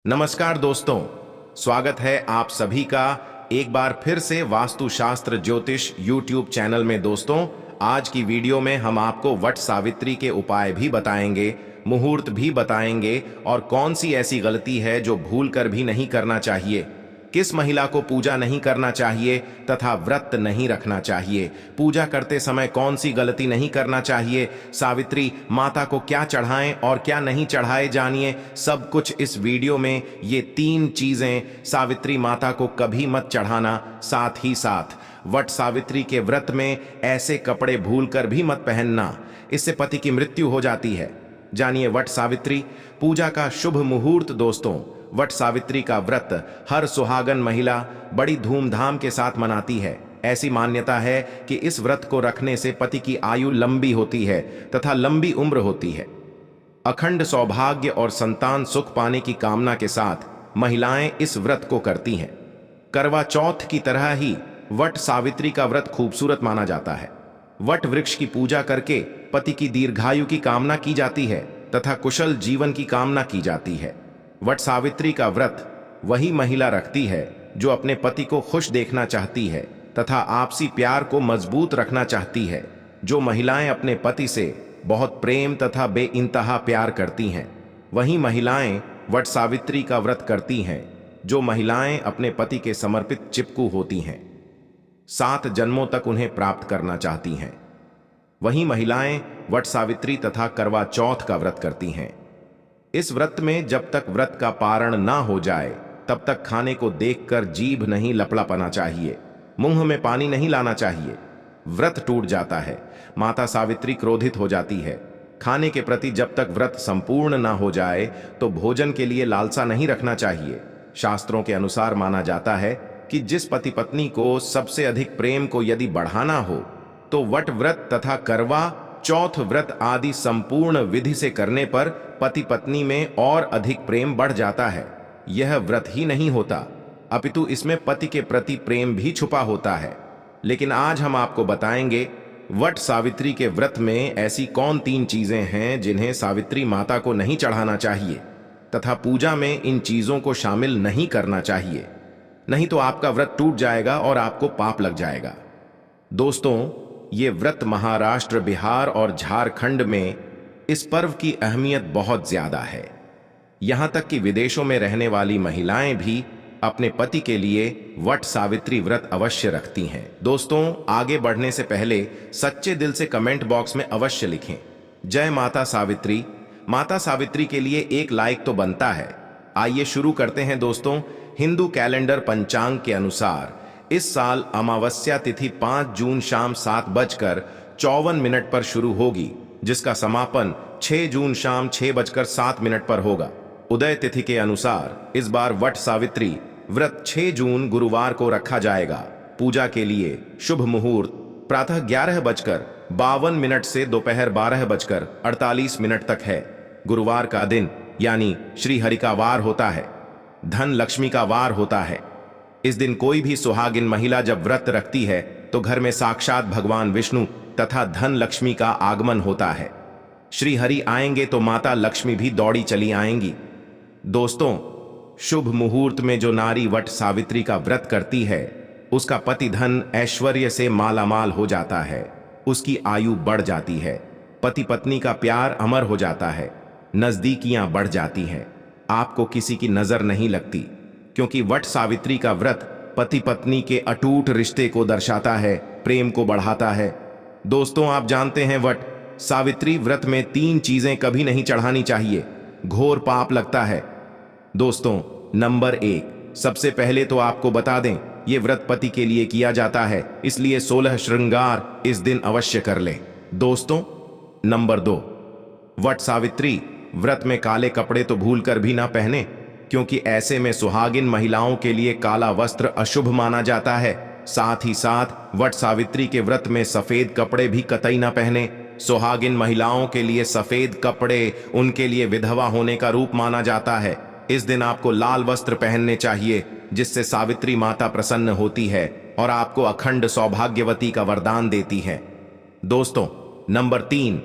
नमस्कार दोस्तों, स्वागत है आप सभी का एक बार फिर से वास्तुशास्त्र ज्योतिष यूट्यूब चैनल में। दोस्तों, आज की वीडियो में हम आपको वट सावित्री के उपाय भी बताएंगे, मुहूर्त भी बताएंगे और कौन सी ऐसी गलती है जो भूल कर भी नहीं करना चाहिए, किस महिला को पूजा नहीं करना चाहिए तथा व्रत नहीं रखना चाहिए, पूजा करते समय कौन सी गलती नहीं करना चाहिए, सावित्री माता को क्या चढ़ाएं और क्या नहीं चढ़ाए, जानिए सब कुछ इस वीडियो में। ये 3 चीजें सावित्री माता को कभी मत चढ़ाना। साथ ही साथ वट सावित्री के व्रत में ऐसे कपड़े भूल कर भी मत पहनना, इससे पति की मृत्यु हो जाती है। जानिए वट सावित्री पूजा का शुभ मुहूर्त। दोस्तों, वट सावित्री का व्रत हर सुहागन महिला बड़ी धूमधाम के साथ मनाती है। ऐसी मान्यता है कि इस व्रत को रखने से पति की आयु लंबी होती है तथा लंबी उम्र होती है। अखंड सौभाग्य और संतान सुख पाने की कामना के साथ महिलाएं इस व्रत को करती हैं। करवा चौथ की तरह ही वट सावित्री का व्रत खूबसूरत माना जाता है। वट वृक्ष की पूजा करके पति की दीर्घायु की कामना की जाती है तथा कुशल जीवन की कामना की जाती है। वट सावित्री का व्रत वही महिला रखती है जो अपने पति को खुश देखना चाहती है तथा आपसी प्यार को मजबूत रखना चाहती है। जो महिलाएं अपने पति से बहुत प्रेम तथा बेइंतहा प्यार करती हैं, वही महिलाएं वट सावित्री का व्रत करती हैं। जो महिलाएं अपने पति के समर्पित चिपकू होती हैं, 7 जन्मों तक उन्हें प्राप्त करना चाहती हैं, वही महिलाएं वट सावित्री तथा करवा चौथ का व्रत करती हैं। इस व्रत में जब तक व्रत का पारण ना हो जाए तब तक खाने को देखकर जीभ नहीं लपड़ापना चाहिए, मुंह में पानी नहीं लाना चाहिए। व्रत टूट जाता है, माता सावित्री क्रोधित हो जाती है। खाने के प्रति जब तक व्रत संपूर्ण ना हो जाए तो भोजन के लिए लालसा नहीं रखना चाहिए। शास्त्रों के अनुसार माना जाता है कि जिस पति पत्नी को सबसे अधिक प्रेम को यदि बढ़ाना हो तो वट व्रत तथा करवा चौथ व्रत आदि संपूर्ण विधि से करने पर पति पत्नी में और अधिक प्रेम बढ़ जाता है। यह व्रत ही नहीं होता, अपितु इसमें पति के प्रति प्रेम भी छुपा होता है। लेकिन आज हम आपको बताएंगे वट सावित्री के व्रत में ऐसी कौन 3 चीजें हैं जिन्हें सावित्री माता को नहीं चढ़ाना चाहिए तथा पूजा में इन चीजों को शामिल नहीं करना चाहिए, नहीं तो आपका व्रत टूट जाएगा और आपको पाप लग जाएगा। दोस्तों, ये व्रत महाराष्ट्र, बिहार और झारखंड में इस पर्व की अहमियत बहुत ज्यादा है। यहां तक कि विदेशों में रहने वाली महिलाएं भी अपने पति के लिए वट सावित्री व्रत अवश्य रखती हैं। दोस्तों, आगे बढ़ने से पहले सच्चे दिल से कमेंट बॉक्स में अवश्य लिखें जय माता सावित्री। माता सावित्री के लिए एक लाइक तो बनता है। आइए शुरू करते हैं। दोस्तों, हिंदू कैलेंडर पंचांग के अनुसार इस साल अमावस्या तिथि 5 जून शाम 7:54 पर शुरू होगी, जिसका समापन 6 जून शाम 6:07 पर होगा। उदय तिथि के अनुसार इस बार वट सावित्री व्रत 6 जून गुरुवार को रखा जाएगा। पूजा के लिए शुभ मुहूर्त प्रातः 11:52 से दोपहर 12:48 तक है। गुरुवार का दिन यानी श्री हरि का वार होता है, धन लक्ष्मी का वार होता है। इस दिन कोई भी सुहागिन महिला जब व्रत रखती है तो घर में साक्षात भगवान विष्णु तथा धन लक्ष्मी का आगमन होता है। श्री हरि आएंगे तो माता लक्ष्मी भी दौड़ी चली आएंगी। दोस्तों, शुभ मुहूर्त में जो नारी वट सावित्री का व्रत करती है उसका पति धन ऐश्वर्य से मालामाल हो जाता है, उसकी आयु बढ़ जाती है, पति पत्नी का प्यार अमर हो जाता है, नजदीकियां बढ़ जाती हैं, आपको किसी की नजर नहीं लगती, क्योंकि वट सावित्री का व्रत पति पत्नी के अटूट रिश्ते को दर्शाता है, प्रेम को बढ़ाता है। दोस्तों, आप जानते हैं वट सावित्री व्रत में 3 चीजें कभी नहीं चढ़ानी चाहिए, घोर पाप लगता है। दोस्तों, नंबर 1, सबसे पहले तो आपको बता दें ये व्रत पति के लिए किया जाता है, इसलिए 16 श्रृंगार इस दिन अवश्य कर लें। दोस्तों, नंबर 2, वट सावित्री व्रत में काले कपड़े तो भूल कर भी ना पहने, क्योंकि ऐसे में सुहागिन महिलाओं के लिए काला वस्त्र अशुभ माना जाता है। साथ ही साथ वट सावित्री के व्रत में सफेद कपड़े भी कतई ना पहने। सुहागिन महिलाओं के लिए सफेद कपड़े उनके लिए विधवा होने का रूप माना जाता है। इस दिन आपको लाल वस्त्र पहनने चाहिए, जिससे सावित्री माता प्रसन्न होती है और आपको अखंड सौभाग्यवती का वरदान देती है। दोस्तों, नंबर 3,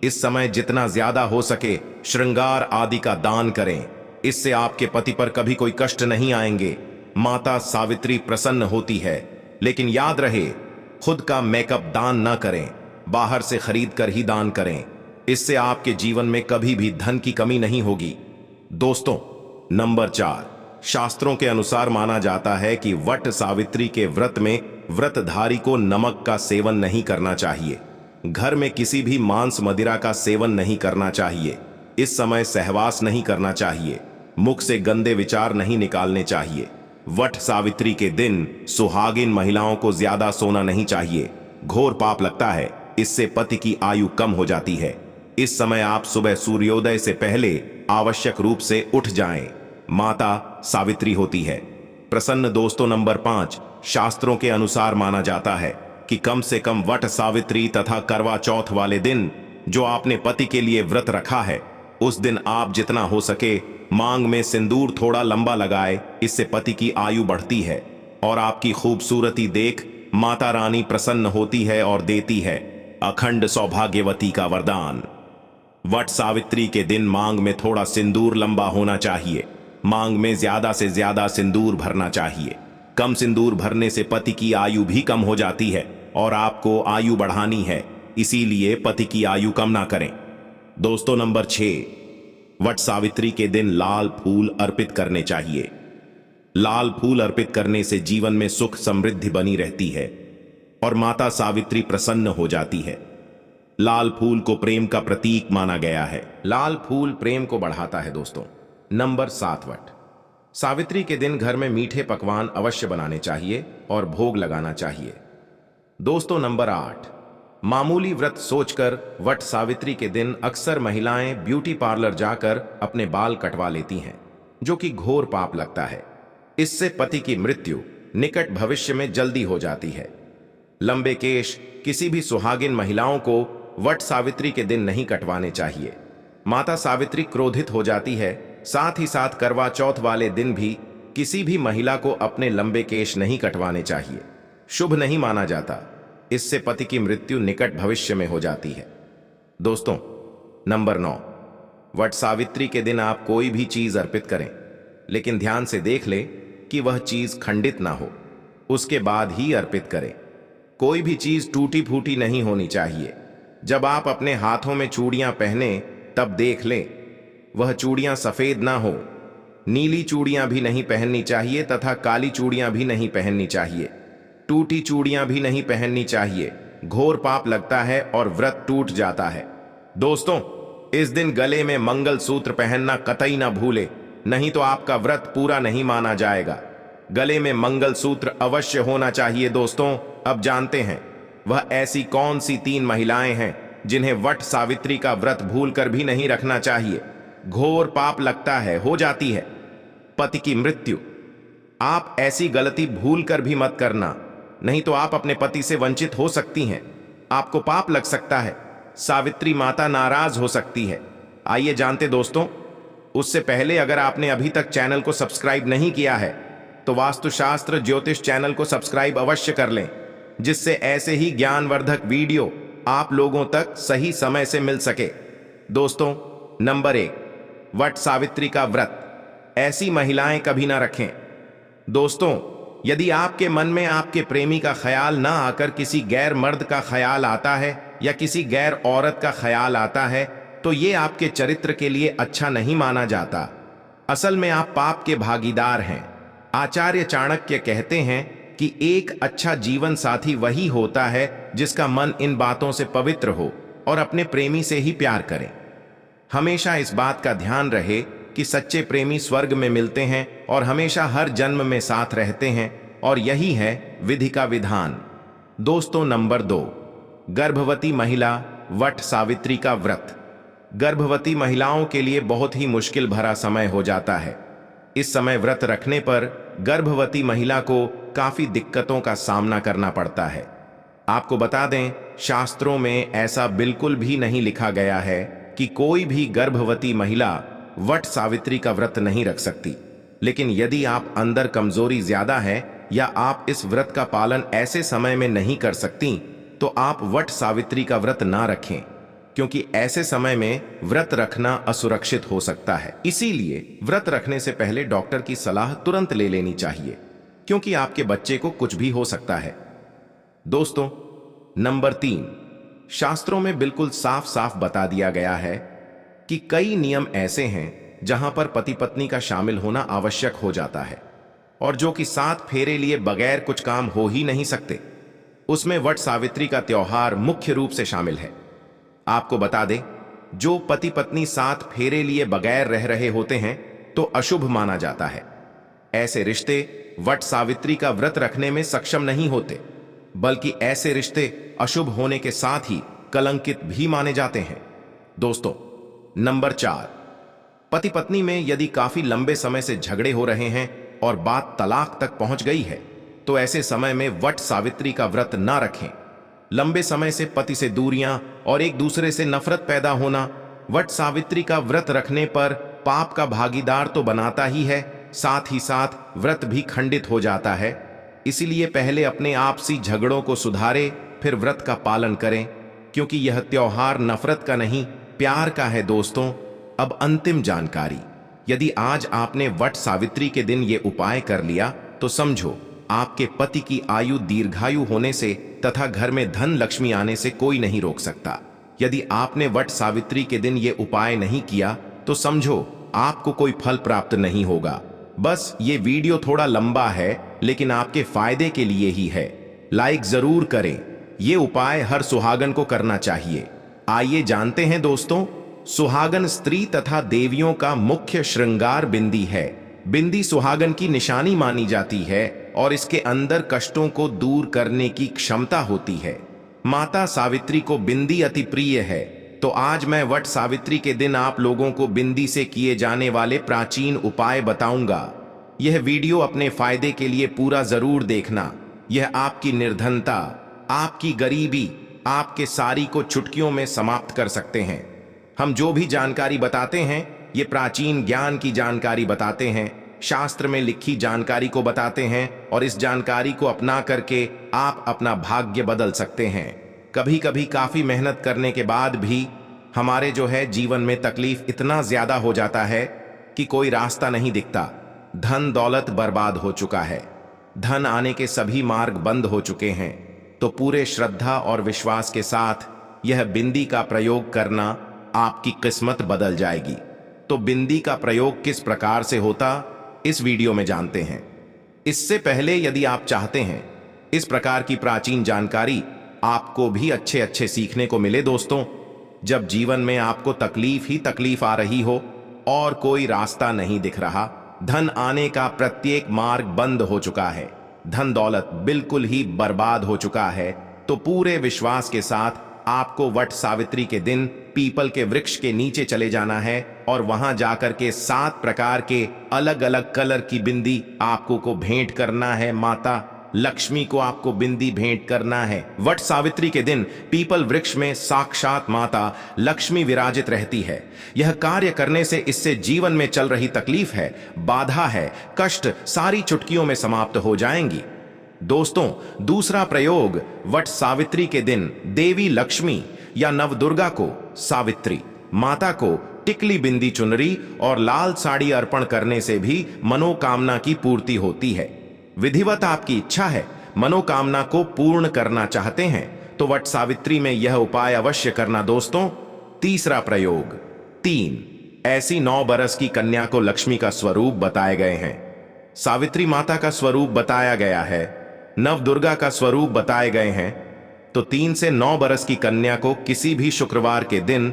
इस समय जितना ज्यादा हो सके श्रृंगार आदि का दान करें। इससे आपके पति पर कभी कोई कष्ट नहीं आएंगे। माता सावित्री प्रसन्न होती है। लेकिन याद रहे, खुद का मेकअप दान न करें, बाहर से खरीद कर ही दान करें। इससे आपके जीवन में कभी भी धन की कमी नहीं होगी। दोस्तों, नंबर 4, शास्त्रों के अनुसार माना जाता है कि वट सावित्री के व्रत में व्रतधारी को नमक का सेवन नहीं करना चाहिए। घर में किसी भी मांस मदिरा का सेवन नहीं करना चाहिए। इस समय सहवास नहीं करना चाहिए। मुख से गंदे विचार नहीं निकालने चाहिए। वट सावित्री के दिन सुहागिन महिलाओं को ज्यादा सोना नहीं चाहिए। घोर पाप लगता है, इससे पति की आयु कम हो जाती है। इस समय आप सुबह सूर्योदय से पहले आवश्यक रूप से उठ जाएं। माता सावित्री होती है प्रसन्न। दोस्तों, नंबर 5, शास्त्रों के अनुसार माना जाता है कि कम से कम वट सावित्री तथा करवा चौथ वाले दिन जो आपने पति के लिए व्रत रखा है, उस दिन आप जितना हो सके मांग में सिंदूर थोड़ा लंबा लगाए। इससे पति की आयु बढ़ती है और आपकी खूबसूरती देख माता रानी प्रसन्न होती है और देती है अखंड सौभाग्यवती का वरदान। वट सावित्री के दिन मांग में थोड़ा सिंदूर लंबा होना चाहिए। मांग में ज्यादा से ज्यादा सिंदूर भरना चाहिए। कम सिंदूर भरने से पति की आयु भी कम हो जाती है और आपको आयु बढ़ानी है, इसीलिए पति की आयु कम ना करें। दोस्तों, नंबर 6, वट सावित्री के दिन लाल फूल अर्पित करने चाहिए। लाल फूल अर्पित करने से जीवन में सुख समृद्धि बनी रहती है और माता सावित्री प्रसन्न हो जाती है। लाल फूल को प्रेम का प्रतीक माना गया है। लाल फूल प्रेम को बढ़ाता है। दोस्तों, नंबर 7, वट सावित्री के दिन घर में मीठे पकवान अवश्य बनाने चाहिए और भोग लगाना चाहिए। दोस्तों, नंबर 8, मामूली व्रत सोचकर वट सावित्री के दिन अक्सर महिलाएं ब्यूटी पार्लर जाकर अपने बाल कटवा लेती हैं, जो कि घोर पाप लगता है। इससे पति की मृत्यु निकट भविष्य में जल्दी हो जाती है। लंबे केश किसी भी सुहागिन महिलाओं को वट सावित्री के दिन नहीं कटवाने चाहिए। माता सावित्री क्रोधित हो जाती है। साथ ही साथ करवा चौथ वाले दिन भी किसी भी महिला को अपने लंबे केश नहीं कटवाने चाहिए। शुभ नहीं माना जाता। इससे पति की मृत्यु निकट भविष्य में हो जाती है। दोस्तों, नंबर 9, वट सावित्री के दिन आप कोई भी चीज अर्पित करें, लेकिन ध्यान से देख लें कि वह चीज खंडित ना हो, उसके बाद ही अर्पित करें। कोई भी चीज टूटी फूटी नहीं होनी चाहिए। जब आप अपने हाथों में चूड़ियां पहने तब देख लें वह चूड़ियां सफेद ना हो। नीली चूड़ियां भी नहीं पहननी चाहिए तथा काली चूड़ियां भी नहीं पहननी चाहिए। टूटी चूड़ियां भी नहीं पहननी चाहिए। घोर पाप लगता है और व्रत टूट जाता है। दोस्तों, इस दिन गले में मंगल सूत्र पहनना कतई ना भूले, नहीं तो आपका व्रत पूरा नहीं माना जाएगा। गले में मंगल सूत्र अवश्य होना चाहिए। दोस्तों, अब जानते हैं वह ऐसी कौन सी 3 महिलाएं हैं जिन्हें वट सावित्री का व्रत भूलकर भी नहीं रखना चाहिए। घोर पाप लगता है, हो जाती है पति की मृत्यु। आप ऐसी गलती भूलकर भी मत करना, नहीं तो आप अपने पति से वंचित हो सकती हैं। आपको पाप लग सकता है। सावित्री माता नाराज हो सकती है। आइए जानते दोस्तों, उससे पहले अगर आपने अभी तक चैनल को सब्सक्राइब नहीं किया है तो वास्तुशास्त्र ज्योतिष चैनल को सब्सक्राइब अवश्य कर लें, जिससे ऐसे ही ज्ञानवर्धक वीडियो आप लोगों तक सही समय से मिल सके। दोस्तों, नंबर 1, वट सावित्री का व्रत ऐसी महिलाएं कभी ना रखें। दोस्तों, यदि आपके मन में आपके प्रेमी का ख्याल ना आकर किसी गैर मर्द का ख्याल आता है या किसी गैर औरत का ख्याल आता है, तो ये आपके चरित्र के लिए अच्छा नहीं माना जाता। असल में आप पाप के भागीदार हैं। आचार्य चाणक्य कहते हैं कि एक अच्छा जीवन साथी वही होता है जिसका मन इन बातों से पवित्र हो और अपने प्रेमी से ही प्यार करे। हमेशा इस बात का ध्यान रहे कि सच्चे प्रेमी स्वर्ग में मिलते हैं और हमेशा हर जन्म में साथ रहते हैं, और यही है विधि का विधान। दोस्तों, नंबर 2, गर्भवती महिला वट सावित्री का व्रत। गर्भवती महिलाओं के लिए बहुत ही मुश्किल भरा समय हो जाता है। इस समय व्रत रखने पर गर्भवती महिला को काफी दिक्कतों का सामना करना पड़ता है। आपको बता दें, शास्त्रों में ऐसा बिल्कुल भी नहीं लिखा गया है कि कोई भी गर्भवती महिला वट सावित्री का व्रत नहीं रख सकती। लेकिन यदि आप अंदर कमजोरी ज्यादा है या आप इस व्रत का पालन ऐसे समय में नहीं कर सकती, तो आप वट सावित्री का व्रत ना रखें। क्योंकि ऐसे समय में व्रत रखना असुरक्षित हो सकता है। इसीलिए व्रत रखने से पहले डॉक्टर की सलाह तुरंत ले लेनी चाहिए, क्योंकि आपके बच्चे को कुछ भी हो सकता है। दोस्तों, नंबर 3, शास्त्रों में बिल्कुल साफ साफ बता दिया गया है कि कई नियम ऐसे हैं जहां पर पति पत्नी का शामिल होना आवश्यक हो जाता है और जो कि 7 फेरे लिए बगैर कुछ काम हो ही नहीं सकते। उसमें वट सावित्री का त्योहार मुख्य रूप से शामिल है। आपको बता दें, जो पति पत्नी 7 फेरे लिए बगैर रह रहे होते हैं तो अशुभ माना जाता है। ऐसे रिश्ते वट सावित्री का व्रत रखने में सक्षम नहीं होते, बल्कि ऐसे रिश्ते अशुभ होने के साथ ही कलंकित भी माने जाते हैं। दोस्तों, नंबर 4, पति पत्नी में यदि काफी लंबे समय से झगड़े हो रहे हैं और बात तलाक तक पहुंच गई है तो ऐसे समय में वट सावित्री का व्रत ना रखें। लंबे समय से पति से दूरियां और एक दूसरे से नफरत पैदा होना वट सावित्री का व्रत रखने पर पाप का भागीदार तो बनाता ही है, साथ ही साथ व्रत भी खंडित हो जाता है। इसीलिए पहले अपने आपसी झगड़ों को सुधारें, फिर व्रत का पालन करें, क्योंकि यह त्योहार नफरत का नहीं, प्यार का है। दोस्तों, अब अंतिम जानकारी। यदि आज आपने वट सावित्री के दिन ये उपाय कर लिया तो समझो आपके पति की आयु दीर्घायु होने से तथा घर में धन लक्ष्मी आने से कोई नहीं रोक सकता। यदि आपने वट सावित्री के दिन ये उपाय नहीं किया तो समझो आपको कोई फल प्राप्त नहीं होगा। बस ये वीडियो थोड़ा लंबा है, लेकिन आपके फायदे के लिए ही है। लाइक जरूर करें। ये उपाय हर सुहागन को करना चाहिए। आइए जानते हैं दोस्तों, सुहागन स्त्री तथा देवियों का मुख्य श्रृंगार बिंदी है। बिंदी सुहागन की निशानी मानी जाती है और इसके अंदर कष्टों को दूर करने की क्षमता होती है। माता सावित्री को बिंदी अति प्रिय है, तो आज मैं वट सावित्री के दिन आप लोगों को बिंदी से किए जाने वाले प्राचीन उपाय बताऊंगा। यह वीडियो अपने फायदे के लिए पूरा जरूर देखना। यह आपकी निर्धनता, आपकी गरीबी, आपके सारी को चुटकियों में समाप्त कर सकते हैं। हम जो भी जानकारी बताते हैं ये प्राचीन ज्ञान की जानकारी बताते हैं, शास्त्र में लिखी जानकारी को बताते हैं, और इस जानकारी को अपना करके आप अपना भाग्य बदल सकते हैं। कभी कभी काफी मेहनत करने के बाद भी हमारे जो है जीवन में तकलीफ इतना ज्यादा हो जाता है कि कोई रास्ता नहीं दिखता। धन दौलत बर्बाद हो चुका है, धन आने के सभी मार्ग बंद हो चुके हैं। तो पूरे श्रद्धा और विश्वास के साथ यह बिंदी का प्रयोग करना, आपकी किस्मत बदल जाएगी। तो बिंदी का प्रयोग किस प्रकार से होता, इस वीडियो में जानते हैं। इससे पहले यदि आप चाहते हैं इस प्रकार की प्राचीन जानकारी आपको भी अच्छे अच्छे सीखने को मिले दोस्तों, जब जीवन में आपको तकलीफ ही तकलीफ आ रही हो और कोई रास्ता नहीं दिख रहा, धन आने का प्रत्येक मार्ग बंद हो चुका है, धन दौलत बिल्कुल ही बर्बाद हो चुका है, तो पूरे विश्वास के साथ आपको वट सावित्री के दिन पीपल के वृक्ष के नीचे चले जाना है और वहां जाकर के 7 प्रकार के अलग अलग कलर की बिंदी आपको को भेंट करना है। माता लक्ष्मी को आपको बिंदी भेंट करना है। वट सावित्री के दिन पीपल वृक्ष में साक्षात माता लक्ष्मी विराजित रहती है। यह कार्य करने से इससे जीवन में चल रही तकलीफ है, बाधा है, कष्ट सारी चुटकियों में समाप्त हो जाएंगी। दोस्तों, दूसरा प्रयोग, वट सावित्री के दिन देवी लक्ष्मी या नवदुर्गा को सावित्री माता को टिकली बिंदी चुनरी और लाल साड़ी अर्पण करने से भी मनोकामना की पूर्ति होती है। विधिवत आपकी इच्छा है, मनोकामना को पूर्ण करना चाहते हैं तो वट सावित्री में यह उपाय अवश्य करना दोस्तों। तीसरा प्रयोग, 3 ऐसी 9 बरस की कन्या को लक्ष्मी का स्वरूप बताए गए हैं। सावित्री माता का स्वरूप बताया गया है, नवदुर्गा का स्वरूप बताए गए हैं, तो 3 से 9 बरस की कन्या को किसी भी शुक्रवार के दिन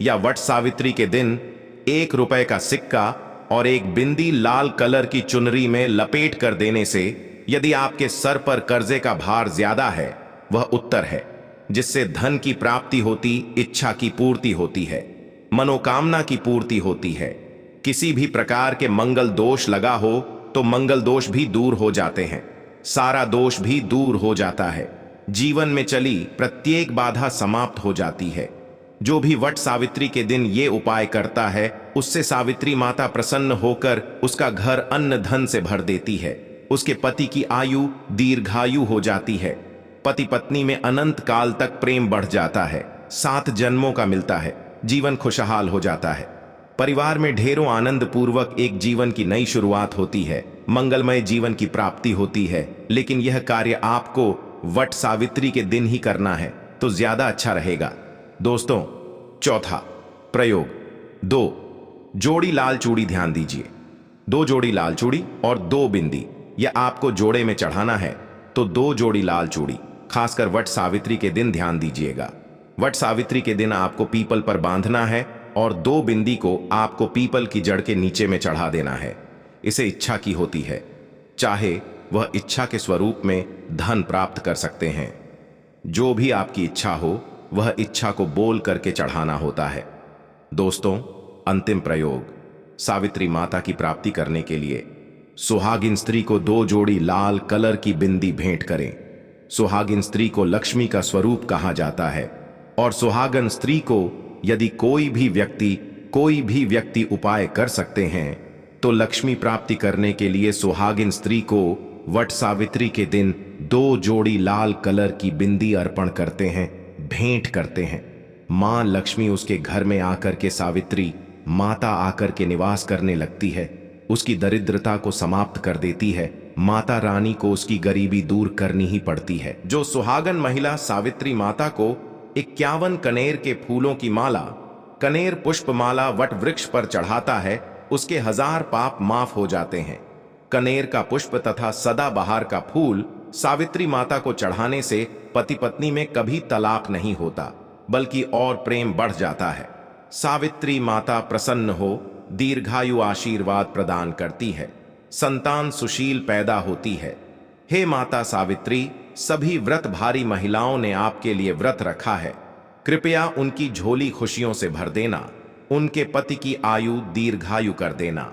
या वट सावित्री के दिन 1 रुपए का सिक्का और एक बिंदी लाल कलर की चुनरी में लपेट कर देने से यदि आपके सर पर कर्जे का भार ज्यादा है, वह उत्तर है, जिससे धन की प्राप्ति होती, इच्छा की पूर्ति होती है, मनोकामना की पूर्ति होती है। किसी भी प्रकार के मंगल दोष लगा हो तो मंगल दोष भी दूर हो जाते हैं, सारा दोष भी दूर हो जाता है, जीवन में चली प्रत्येक बाधा समाप्त हो जाती है। जो भी वट सावित्री के दिन ये उपाय करता है उससे सावित्री माता प्रसन्न होकर उसका घर अन्न धन से भर देती है, उसके पति की आयु दीर्घायु हो जाती है, पति पत्नी में अनंत काल तक प्रेम बढ़ जाता है, 7 जन्मों का मिलता है, जीवन खुशहाल हो जाता है। परिवार में ढेरों आनंद पूर्वक एक जीवन की नई शुरुआत होती है, मंगलमय जीवन की प्राप्ति होती है। लेकिन यह कार्य आपको वट सावित्री के दिन ही करना है तो ज्यादा अच्छा रहेगा। दोस्तों, चौथा प्रयोग, 2 जोड़ी लाल चूड़ी। ध्यान दीजिए, 2 जोड़ी लाल चूड़ी और 2 बिंदी, यह आपको जोड़े में चढ़ाना है। तो 2 जोड़ी लाल चूड़ी खासकर वट सावित्री के दिन ध्यान दीजिएगा। वट सावित्री के दिन आपको पीपल पर बांधना है और 2 बिंदी को आपको पीपल की जड़ के नीचे में चढ़ा देना है। इसे इच्छा की होती है, चाहे वह इच्छा के स्वरूप में धन प्राप्त कर सकते हैं। जो भी आपकी इच्छा हो वह इच्छा को बोल करके चढ़ाना होता है। दोस्तों, अंतिम प्रयोग, सावित्री माता की प्राप्ति करने के लिए सुहागिन स्त्री को 2 जोड़ी लाल कलर की बिंदी भेंट करें। सुहागिन स्त्री को लक्ष्मी का स्वरूप कहा जाता है और सुहागन स्त्री को यदि कोई भी व्यक्ति उपाय कर सकते हैं तो लक्ष्मी प्राप्ति करने के लिए सुहागिन स्त्री को वट सावित्री के दिन 2 जोड़ी लाल कलर की बिंदी अर्पण करते हैं, भेंट करते हैं। मां लक्ष्मी उसके घर में आकर के सावित्री माता आकर के निवास करने लगती है, उसकी दरिद्रता को समाप्त कर देती है। माता रानी को उसकी गरीबी दूर करनी ही पड़ती है। जो सुहागन महिला सावित्री माता को 51 कनेर के फूलों की माला, कनेर पुष्प माला वट वृक्ष पर चढ़ाता है, उसके 1000 पाप माफ हो जाते हैं। कनेर का पुष्प तथा सदाबहार का फूल सावित्री माता को चढ़ाने से पति पत्नी में कभी तलाक नहीं होता, बल्कि और प्रेम बढ़ जाता है। सावित्री माता प्रसन्न हो दीर्घायु आशीर्वाद प्रदान करती है, संतान सुशील पैदा होती है। हे माता सावित्री, सभी व्रतभारी महिलाओं ने आपके लिए व्रत रखा है, कृपया उनकी झोली खुशियों से भर देना, उनके पति की आयु दीर्घायु कर देना।